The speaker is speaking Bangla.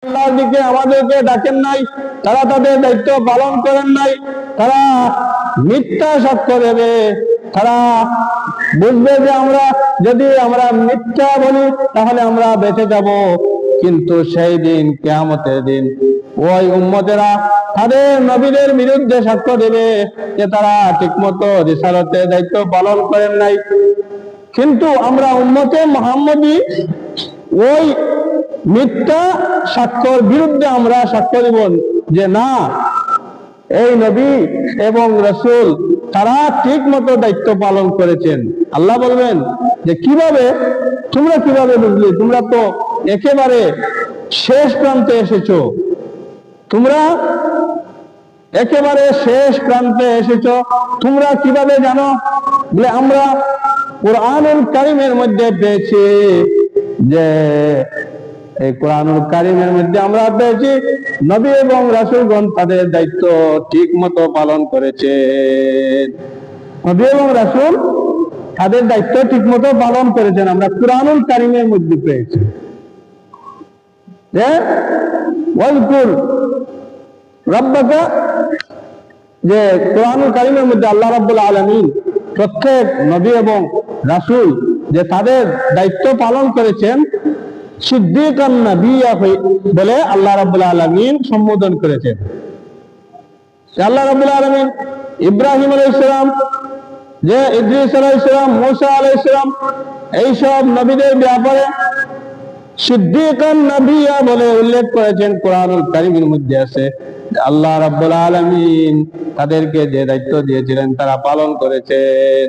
আল্লাহর দিকে আমাদেরকে ডাকেন নাই, তারা তাদের দায়িত্ব পালন করেন নাই, তারা মিথ্যা সাক্ষ্য দেবে। তারা বুঝবে যে যদি আমরা মিথ্যা বলি তাহলে আমরা বেঁচে যাব, কিন্তু সেই দিন কিয়ামতের দিন ওই উম্মতেরা তাদের নবীদের বিরুদ্ধে সাক্ষ্য দেবে যে তারা ঠিকমতো রিসালাতের দায়িত্ব পালন করেন নাই। কিন্তু আমরা উম্মতে মুহাম্মদী ওই মিথ্যা সাক্ষ্যর বিরুদ্ধে আমরা সাক্ষ্য দেব যে না, এই নবী এবং রাসূল তারা ঠিক মতো দায়িত্ব পালন করেছেন। আল্লাহ বলবেন যে তোমরা কিভাবে বুঝলি? তোমরা তো একেবারে শেষ প্রান্তে এসেছো, তোমরা একেবারে শেষ প্রান্তে এসেছো, তোমরা কিভাবে জানো? বলে আমরা কুরআনুল কারীমের মধ্যে পেয়েছি, যে এই কুরআনুল কারীমের মধ্যে আমরা পেয়েছি নবী এবং রাসূলগণ তাদের দায়িত্ব ঠিক মতো পালন করেছেন। নবী এবং রাসূল তাদের দায়িত্ব ঠিক মতো পালন করেছেন, আমরা কুরআনুল কারীমের মধ্যে পেয়েছি। ওয়াজকুর রাব্বাকা, যে কুরআনুল কারীমের মধ্যে আল্লাহ রাব্বুল আলামিন প্রত্যেক নবী এবং রাসূল যে তাদের দায়িত্ব পালন করেছেন, সিদ্দীকান নবিয়্যা বলে আল্লাহ রাব্বুল আলামিন সম্বোধন করেছেন। আল্লাহ রাব্বুল আলামিন ইব্রাহিম আলাইহিস সালাম, যে ইদ্রিস আলাইহিস সালাম, মূসা আলাইহিস সালাম, এইসব নবীদের ব্যাপারে সিদ্দীকান নবিয়্যা বলে উল্লেখ করেছেন কুরআনুল কারীমের মধ্যে আছে। আল্লাহ রাব্বুল আলামিন তাদেরকে যে দায়িত্ব দিয়েছিলেন তারা পালন করেছেন।